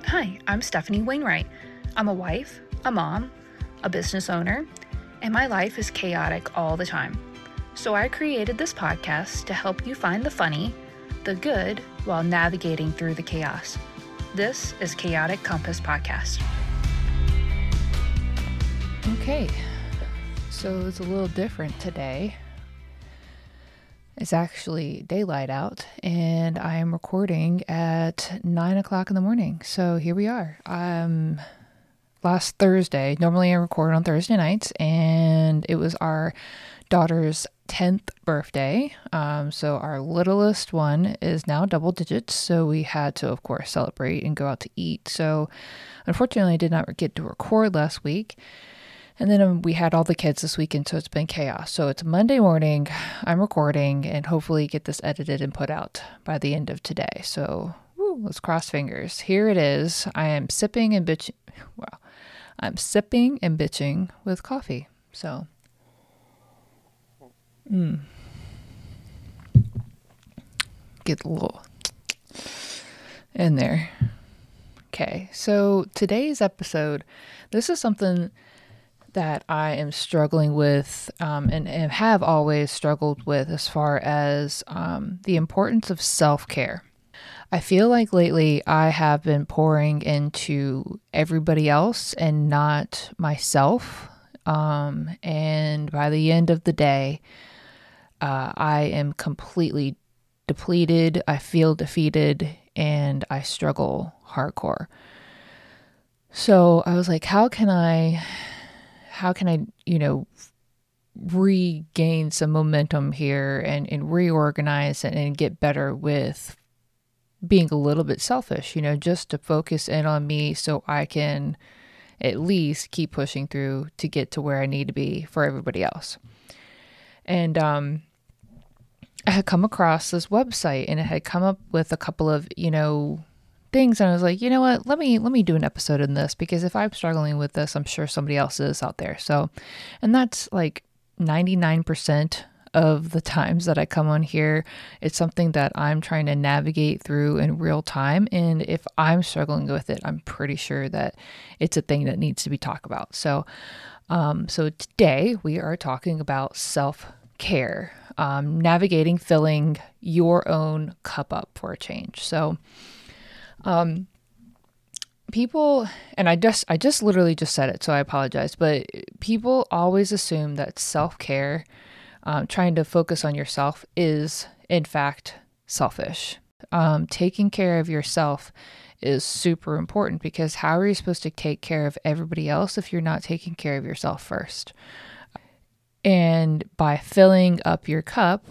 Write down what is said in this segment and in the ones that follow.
Hi, I'm Stefanie Wainwright. I'm a wife, a mom, a business owner, and my life is chaotic all the time. So I created this podcast to help you find the funny, the good, while navigating through the chaos. This is Chaotic Compass Podcast. Okay, so it's a little different today. It's actually daylight out, and I am recording at 9 o'clock in the morning. So here we are. Last Thursday, normally I record on Thursday nights, and it was our daughter's 10th birthday. So our littlest one is now double digits. So we had to, of course, celebrate and go out to eat. So unfortunately, I did not get to record last week. And then we had all the kids this weekend, so it's been chaos. So it's Monday morning, I'm recording, and hopefully get this edited and put out by the end of today. So let's cross fingers. Here it is. I am sipping and bitching. Well, I'm sipping and bitching with coffee. So, get a little in there. Okay, so today's episode, this is something that I am struggling with and have always struggled with as far as the importance of self-care. I feel like lately I have been pouring into everybody else and not myself. And by the end of the day, I am completely depleted. I feel defeated and I struggle hardcore. So I was like, how can I, regain some momentum here and reorganize and get better with being a little bit selfish, just to focus in on me so I can at least keep pushing through to get to where I need to be for everybody else. And I had come across this website and it had come up with a couple of, things. And I was like, you know what, let me do an episode in this, because if I'm struggling with this, I'm sure somebody else is out there. So, and that's like 99% of the times that I come on here, it's something that I'm trying to navigate through in real time. And if I'm struggling with it, I'm pretty sure that it's a thing that needs to be talked about. So, so today we are talking about self-care, navigating filling your own cup up for a change. So, people, and I just literally just said it, so I apologize, but people always assume that self-care, trying to focus on yourself, is in fact selfish. Taking care of yourself is super important, because how are you supposed to take care of everybody else if you're not taking care of yourself first? And by filling up your cup,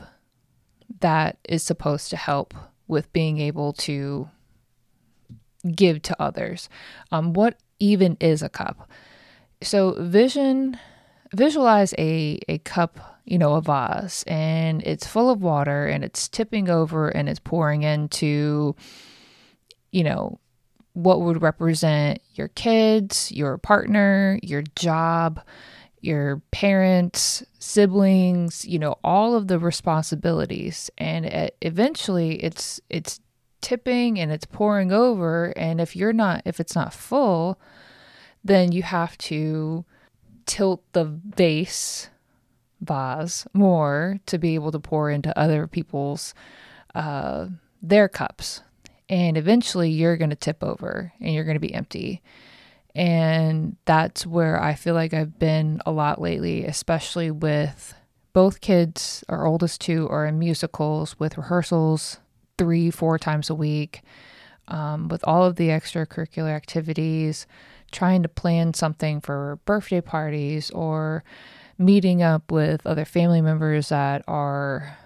that is supposed to help with being able to give to others. What even is a cup? So visualize a cup, a vase, and it's full of water and it's tipping over and it's pouring into, what would represent your kids, your partner, your job, your parents, siblings, all of the responsibilities. And eventually it's tipping and it's pouring over, and if it's not full, then you have to tilt the vase more to be able to pour into other people's their cups, and eventually you're going to tip over and you're going to be empty. And that's where I feel like I've been a lot lately, especially with both kids. Our oldest two are in musicals with rehearsals 3-4 times a week, with all of the extracurricular activities, trying to plan something for birthday parties or meeting up with other family members that are,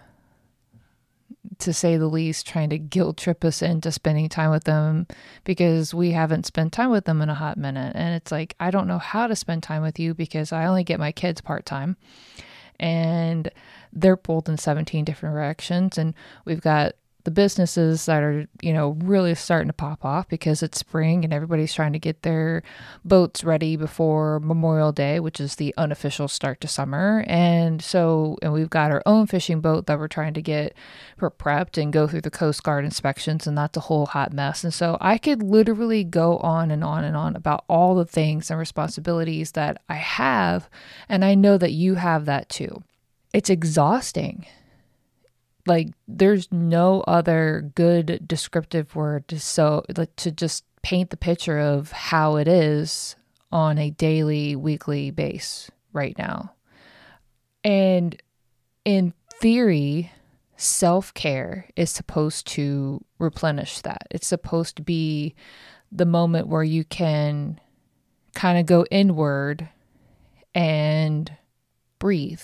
to say the least, trying to guilt trip us into spending time with them because we haven't spent time with them in a hot minute. And it's like, I don't know how to spend time with you because I only get my kids part-time and they're pulled in 17 different directions. And we've got the businesses that are, really starting to pop off because it's spring and everybody's trying to get their boats ready before Memorial Day, which is the unofficial start to summer. And we've got our own fishing boat that we're trying to get prepped and go through the Coast Guard inspections, and that's a whole hot mess. And so I could literally go on and on and on about all the things and responsibilities that I have, and I know that you have that too. It's exhausting. Like, there's no other good descriptive word to just paint the picture of how it is on a daily, weekly base right now. And in theory, self-care is supposed to replenish that. It's supposed to be the moment where you can kind of go inward and breathe.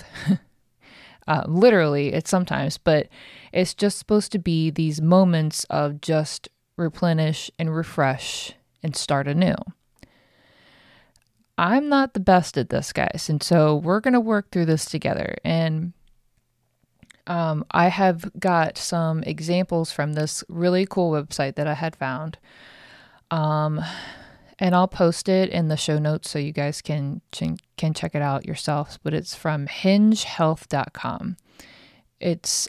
Literally, it's sometimes, but it's just supposed to be these moments of just replenish and refresh and start anew. I'm not the best at this, guys, and so we're going to work through this together. And I have got some examples from this really cool website that I had found. And I'll post it in the show notes so you guys can check it out yourselves. But it's from hingehealth.com. It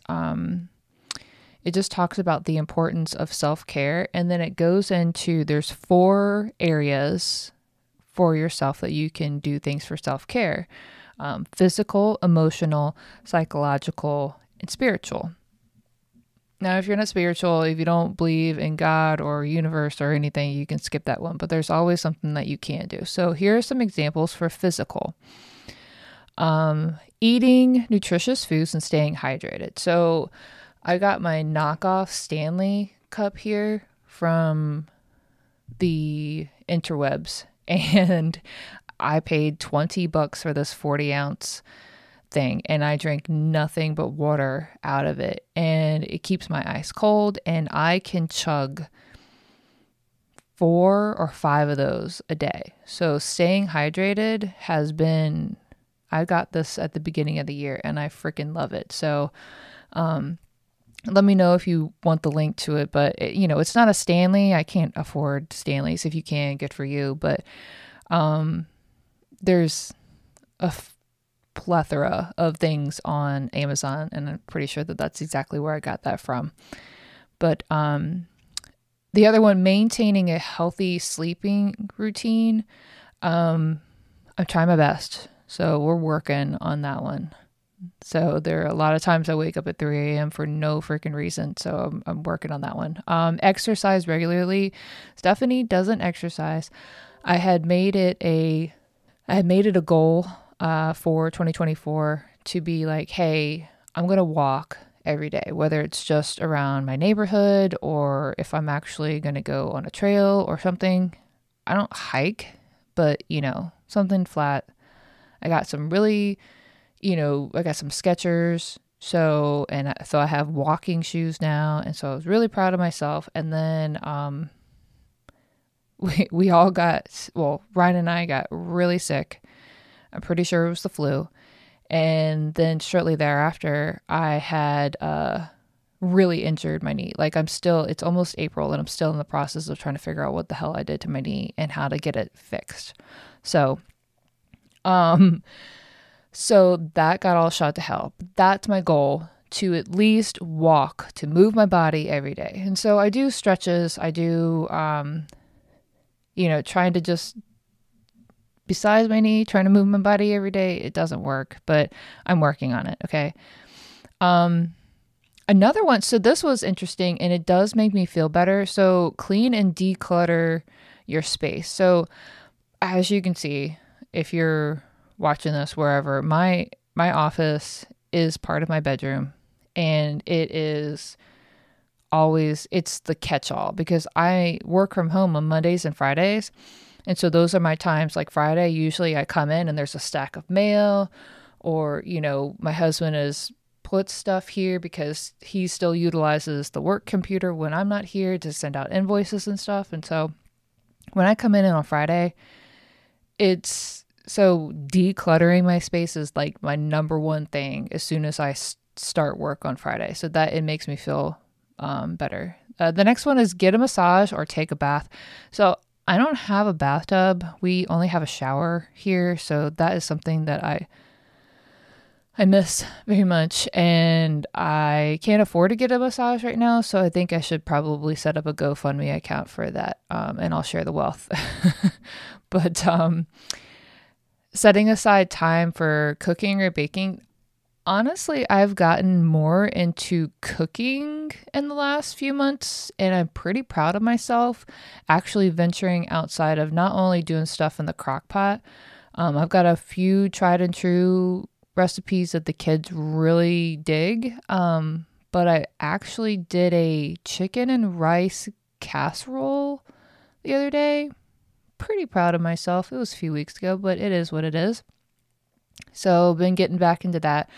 just talks about the importance of self-care. And then it goes into, there's 4 areas for yourself that you can do things for self-care. Physical, emotional, psychological, and spiritual. Now, if you're not spiritual, if you don't believe in God or universe or anything, you can skip that one. But there's always something that you can do. So here are some examples for physical. Eating nutritious foods and staying hydrated. So I got my knockoff Stanley cup here from the interwebs. And I paid $20 for this 40-ounce thing, and I drank nothing but water out of it, and it keeps my ice cold, and I can chug 4 or 5 of those a day. So staying hydrated has been, I got this at the beginning of the year and I freaking love it. So let me know if you want the link to it, but it's not a Stanley. I can't afford Stanleys. If you can, good for you. But there's a plethora of things on Amazon, and I'm pretty sure that that's exactly where I got that from. But the other one, maintaining a healthy sleeping routine. I'm trying my best, so we're working on that one. So there are a lot of times I wake up at 3 a.m. for no freaking reason, so I'm working on that one. Exercise regularly. Stefanie doesn't exercise. I had made it a goal for 2024 to be like, hey, I'm going to walk every day, whether it's just around my neighborhood or if I'm actually going to go on a trail or something. I don't hike, but something flat. I got some really, I got some Skechers. So I have walking shoes now. And so I was really proud of myself. And then, we all Ryan and I got really sick. I'm pretty sure it was the flu. And then shortly thereafter, I had really injured my knee. Like it's almost April and I'm still in the process of trying to figure out what the hell I did to my knee and how to get it fixed. So that got all shot to hell. That's my goal, to at least walk, to move my body every day. And so I do stretches. I do, trying to just, besides my knee, trying to move my body every day. It doesn't work, but I'm working on it. Okay. Another one. So this was interesting and it does make me feel better. So clean and declutter your space. So as you can see, if you're watching this wherever, my office is part of my bedroom, and it is always, it's the catch-all because I work from home on Mondays and Fridays. And so those are my times. Like Friday, usually I come in and there's a stack of mail, or, my husband has put stuff here because he still utilizes the work computer when I'm not here to send out invoices and stuff. And so when I come in on Friday, it's so decluttering my space is like my number one thing as soon as I start work on Friday. So that it makes me feel better. The next one is get a massage or take a bath. So I don't have a bathtub. We only have a shower here. So that is something that I miss very much, and I can't afford to get a massage right now. So I think I should probably set up a GoFundMe account for that. And I'll share the wealth. But setting aside time for cooking or baking, honestly, I've gotten more into cooking in the last few months, and I'm pretty proud of myself actually venturing outside of not only doing stuff in the crock pot. I've got a few tried and true recipes that the kids really dig. But I actually did a chicken and rice casserole the other day. Pretty proud of myself. It was a few weeks ago, but it is what it is. So been getting back into that.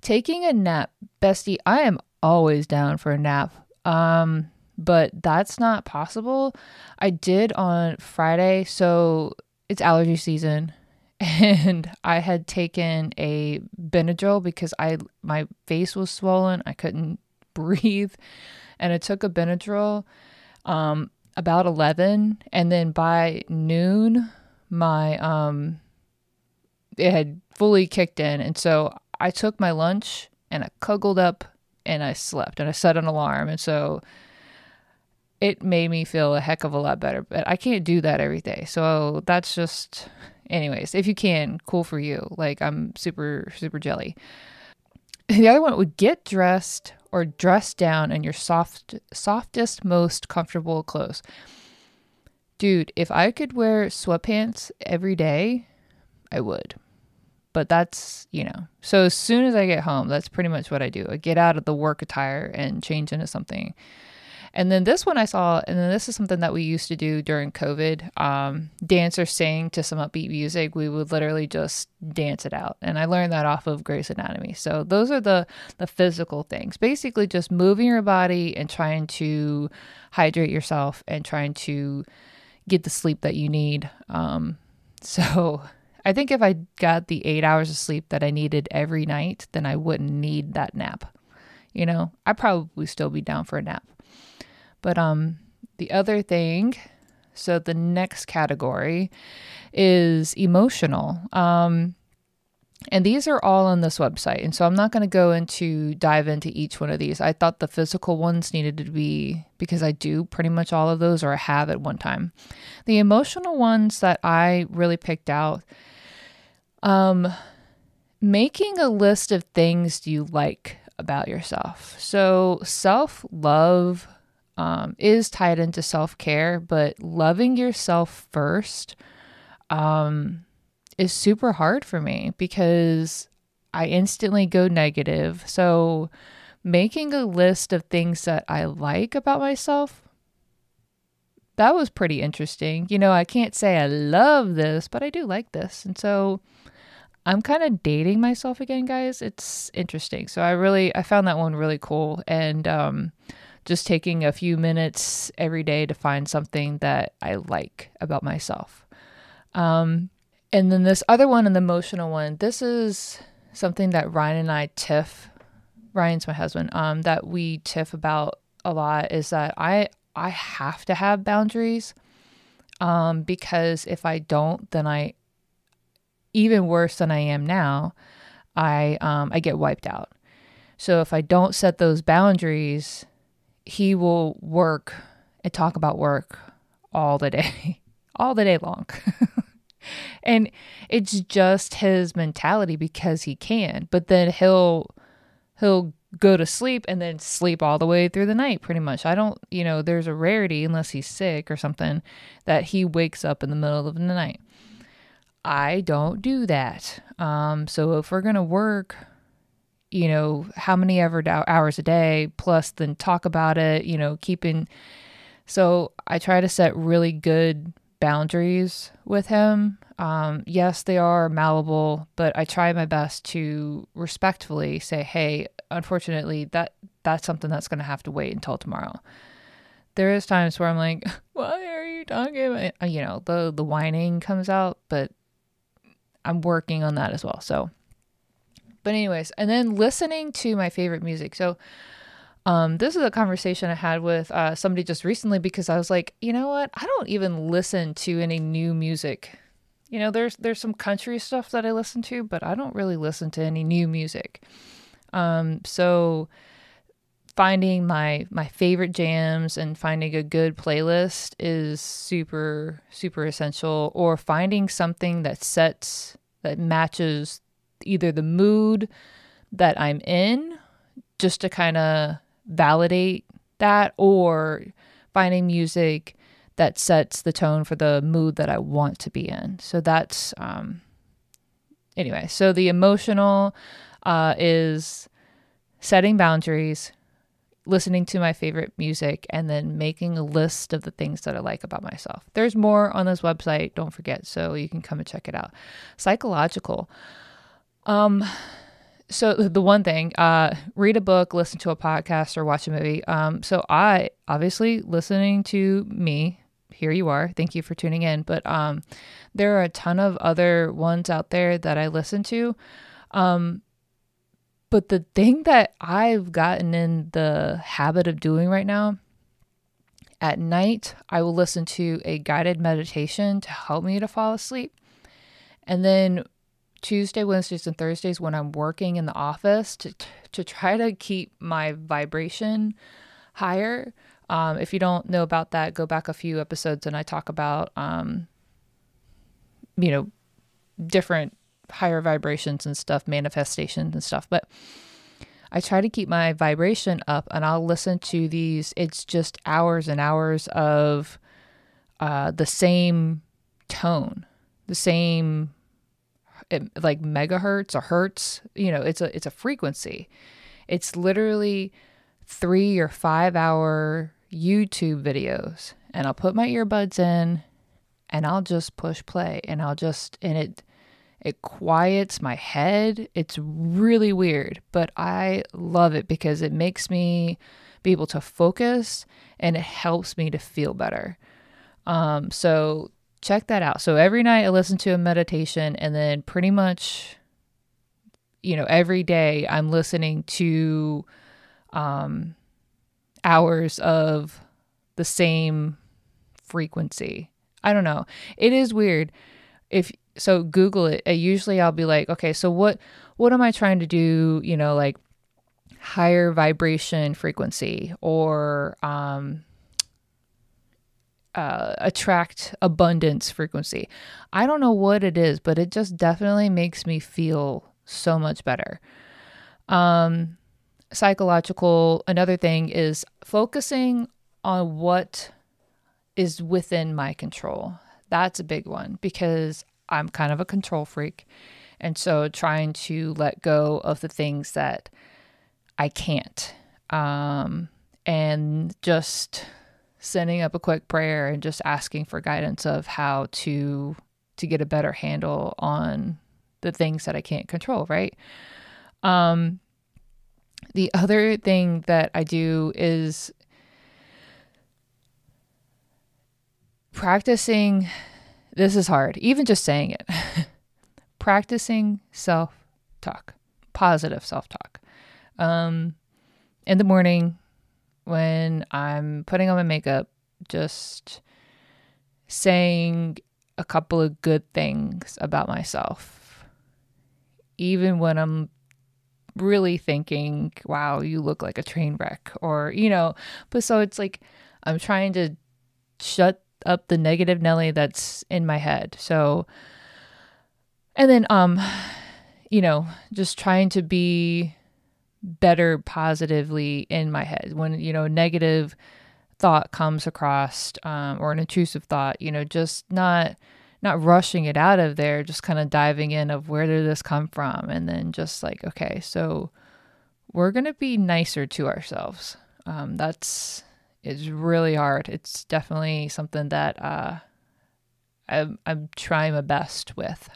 Taking a nap, bestie, I am always down for a nap. But that's not possible. I did on Friday. So it's allergy season. And I had taken a Benadryl because my face was swollen. I couldn't breathe. And I took a Benadryl about 11. And then by noon, my it had fully kicked in. And so I took my lunch and I cuddled up and I slept. And I set an alarm. And so it made me feel a heck of a lot better. But I can't do that every day. So that's just... Anyways, if you can, cool for you. Like, I'm super, super jelly. The other one would get dressed or dress down in your softest, most comfortable clothes. Dude, if I could wear sweatpants every day, I would. But that's, so as soon as I get home, that's pretty much what I do. I get out of the work attire and change into something. And then this one I saw, and then this is something that we used to do during COVID, dance or sing to some upbeat music. We would literally just dance it out. And I learned that off of Grey's Anatomy. So those are the physical things. Basically just moving your body and trying to hydrate yourself and trying to get the sleep that you need. So I think if I got the 8 hours of sleep that I needed every night, then I wouldn't need that nap. I'd probably still be down for a nap. But the other thing, so the next category is emotional. And these are all on this website. And so I'm not going to dive into each one of these. I thought the physical ones needed to be, because I do pretty much all of those, or I have at one time. The emotional ones that I really picked out, making a list of things you like about yourself. So self-love is tied into self-care, but loving yourself first is super hard for me because I instantly go negative. So making a list of things that I like about myself, that was pretty interesting. I can't say I love this, but I do like this. And so I'm kind of dating myself again, guys. It's interesting. So I found that one really cool. And just taking a few minutes every day to find something that I like about myself. And then this other one, an emotional one, this is something that Ryan and I tiff. Ryan's my husband, that we tiff about a lot, is that I have to have boundaries, because if I don't, then even worse than I am now, I get wiped out. So if I don't set those boundaries, he will work and talk about work all the day, all the day long. And it's just his mentality because he can, but then he'll go to sleep and then sleep all the way through the night, pretty much. I don't, there's a rarity, unless he's sick or something, that he wakes up in the middle of the night. I don't do that. So if we're going to work, how many ever hours a day, plus then talk about it, so I try to set really good boundaries with him. Yes, they are malleable, but I try my best to respectfully say, hey, unfortunately, that's something that's going to have to wait until tomorrow. There is times where I'm like, why are you talking about, the whining comes out, but I'm working on that as well. So, but anyways, and then listening to my favorite music. So This is a conversation I had with somebody just recently, because I was like, you know what? I don't even listen to any new music. There's some country stuff that I listen to, but I don't really listen to any new music. So finding my favorite jams and finding a good playlist is super, super essential, or finding something that matches either the mood that I'm in, just to kind of validate that, or finding music that sets the tone for the mood that I want to be in. So that's, anyway, so the emotional is setting boundaries, listening to my favorite music, and then making a list of the things that I like about myself. There's more on this website, don't forget, so you can come and check it out. Psychological. So the one thing, read a book, listen to a podcast, or watch a movie. So I, obviously, listening to me, here you are. Thank you for tuning in. But there are a ton of other ones out there that I listen to. But the thing that I've gotten in the habit of doing right now, at night, I will listen to a guided meditation to help me to fall asleep. And then Tuesday, Wednesdays, and Thursdays, when I'm working in the office, to try to keep my vibration higher. If you don't know about that, go back a few episodes and I talk about, different higher vibrations and stuff, manifestations and stuff. But I try to keep my vibration up, and I'll listen to these. It's just hours and hours of the same tone, the same like megahertz or hertz. It's a frequency. It's literally 3 or 5 hour YouTube videos, and I'll put my earbuds in and I'll just push play, and it quiets my head. It's really weird, but I love it because it makes me be able to focus, and it helps me to feel better. So check that out. So every night I listen to a meditation, and then pretty much, every day I'm listening to hours of the same frequency. I don't know. It is weird. So Google it. Usually I'll be like, okay, so what am I trying to do? Like higher vibration frequency, or attract abundance frequency. I don't know what it is, but it just definitely makes me feel so much better. Psychological, another thing is focusing on what is within my control. That's a big one, because I'm kind of a control freak. And so trying to let go of the things that I can't, and just sending up a quick prayer and just asking for guidance of how to get a better handle on the things that I can't control, right? The other thing that I do is practicing, this is hard, even just saying it, practicing self-talk, positive self-talk. In the morning when I'm putting on my makeup, just saying a couple of good things about myself, even when I'm really thinking, wow, you look like a train wreck, or, but so it's like, I'm trying to shut up the negative Nelly that's in my head. So, and then, just trying to be better positively in my head when, negative thought comes across, or an intrusive thought, just not rushing it out of there, just kind of diving in of where did this come from? And then just like, okay, so we're going to be nicer to ourselves. It's really hard. It's definitely something that, I'm trying my best with.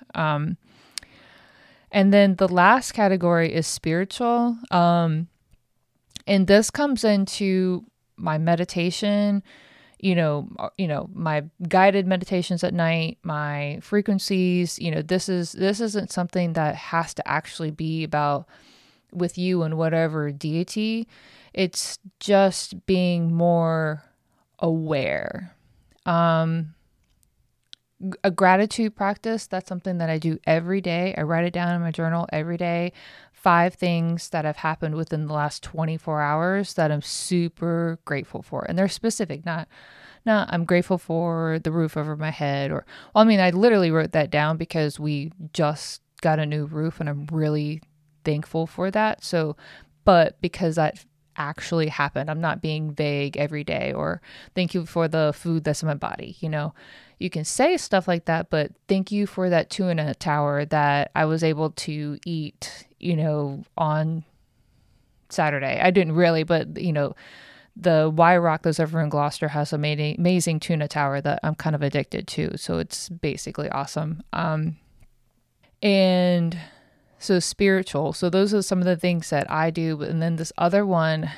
And then the last category is spiritual. And this comes into my meditation, my guided meditations at night, my frequencies. This isn't something that has to actually be about with you and whatever deity. It's just being more aware. A gratitude practice, that's something that I do every day. I write it down in my journal every day. 5 things that have happened within the last 24 hours that I'm super grateful for. And they're specific, not I'm grateful for the roof over my head, or, well, I mean, I literally wrote that down because we just got a new roof and I'm really thankful for that. So, but because that actually happened, I'm not being vague every day, or thank you for the food that's in my body. You can say stuff like that, but thank you for that tuna tower that I was able to eat, on Saturday. I didn't really, but the Y Rock that's over in Gloucester has an amazing tuna tower that I'm kind of addicted to. So it's basically awesome. And so spiritual. So those are some of the things that I do. And then this other one,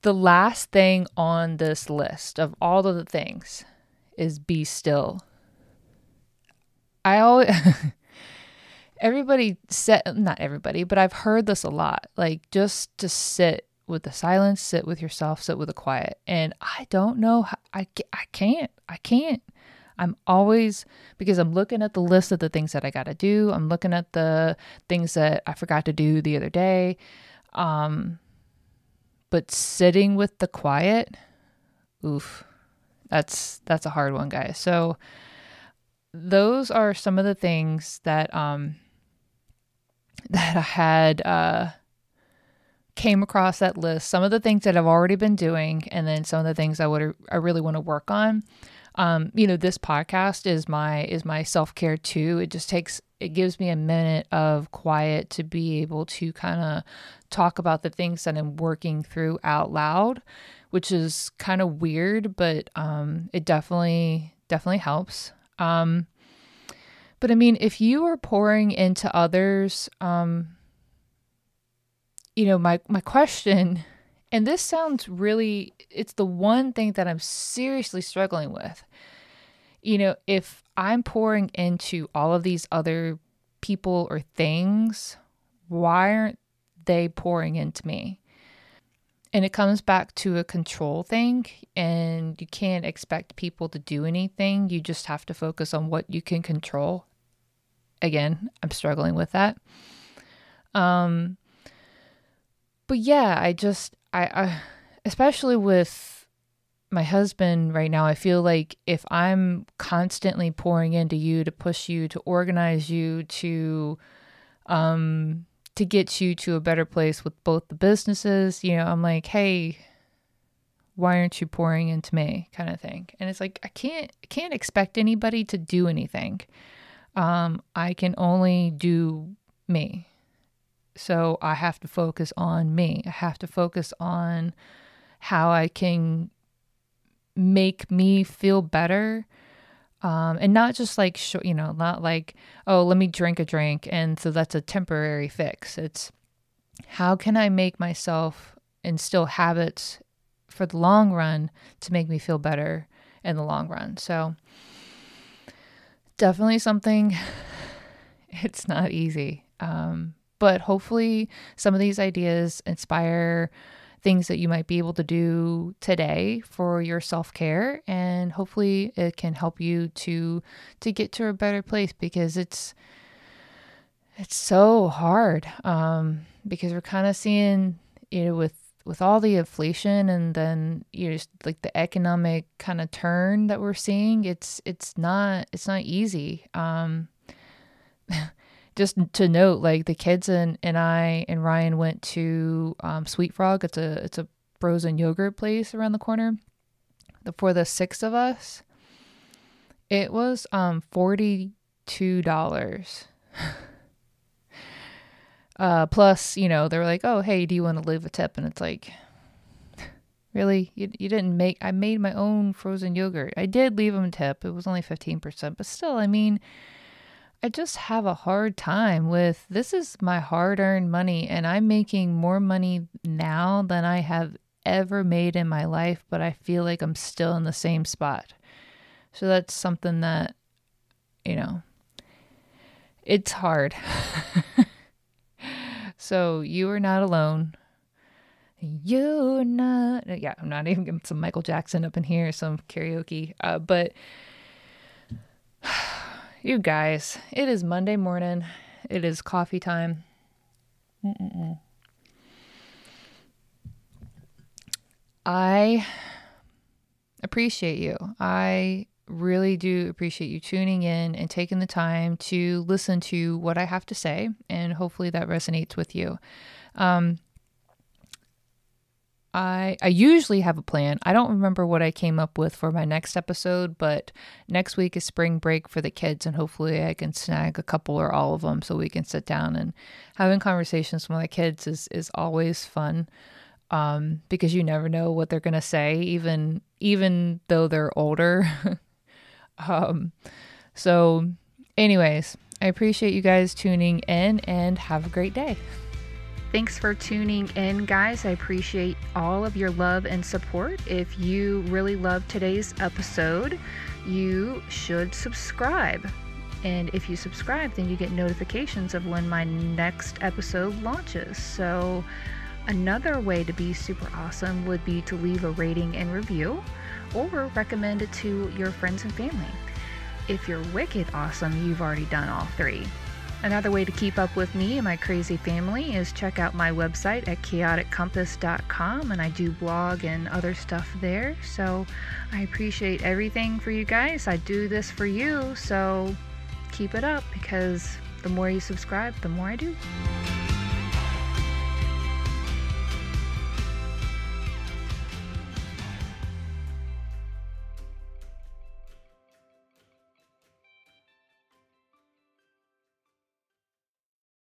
the last thing on this list of all of the things is be still. I always, everybody said, not everybody, but I've heard this a lot, like just to sit with the silence, sit with yourself, sit with the quiet. And I don't know how, I can't. I'm always, because I'm looking at the list of the things that I got to do. I'm looking at the things that I forgot to do the other day. But sitting with the quiet, oof, that's a hard one, guys. So those are some of the things that that I had came across that list. Some of the things that I've already been doing, and then some of the things I really want to work on. This podcast is my self-care too. It gives me a minute of quiet to be able to kind of talk about the things that I'm working through out loud, which is kind of weird, but it definitely helps. But I mean, if you are pouring into others, my question, and this sounds really, it's the one thing that I'm seriously struggling with. If I'm pouring into all of these other people or things, why aren't they pouring into me? And it comes back to a control thing, and you can't expect people to do anything. You just have to focus on what you can control. Again, I'm struggling with that. But yeah, I especially with my husband right now, I feel like if I'm constantly pouring into you to push you, to organize you, to get you to a better place with both the businesses, I'm like, hey, why aren't you pouring into me, kind of thing. And it's like, I can't expect anybody to do anything. I can only do me. So I have to focus on me. I have to focus on how I can make me feel better. And not just like, not like, oh, let me drink a drink, and so that's a temporary fix. It's how can I make myself instill habits for the long run to make me feel better in the long run. So definitely something, it's not easy. But hopefully some of these ideas inspire things that you might be able to do today for your self-care, and hopefully it can help you to get to a better place, because it's so hard, because we're kind of seeing, with all the inflation, and then just like the economic kind of turn that we're seeing, it's not easy. Just to note, like the kids and I and Ryan went to Sweet Frog. It's a frozen yogurt place around the corner. For the 6 of us, it was $42. Plus, they were like, oh, hey, do you want to leave a tip? And it's like, really? You didn't make, I made my own frozen yogurt. I did leave them a tip. It was only 15%, but still, I mean, I just have a hard time with, this is my hard-earned money, and I'm making more money now than I have ever made in my life, but I feel like I'm still in the same spot. So that's something that, it's hard. So you are not alone. You're not. Yeah, I'm not even getting some Michael Jackson up in here, some karaoke. But you guys, it is Monday morning. It is coffee time. I appreciate you. I really do appreciate you tuning in and taking the time to listen to what I have to say, and hopefully that resonates with you. I usually have a plan. I don't remember what I came up with for my next episode, but next week is spring break for the kids, and hopefully I can snag a couple or all of them so we can sit down. And having conversations with my kids is always fun, because you never know what they're going to say, even though they're older. So anyways, I appreciate you guys tuning in, and have a great day. Thanks for tuning in, guys. I appreciate all of your love and support. If you really loved today's episode, you should subscribe. And if you subscribe, then you get notifications of when my next episode launches. So another way to be super awesome would be to leave a rating and review, or recommend it to your friends and family. If you're wicked awesome, you've already done all three. Another way to keep up with me and my crazy family is check out my website at chaoticcompass.com, and I do blog and other stuff there. So I appreciate everything for you guys. I do this for you, so keep it up, because the more you subscribe, the more I do.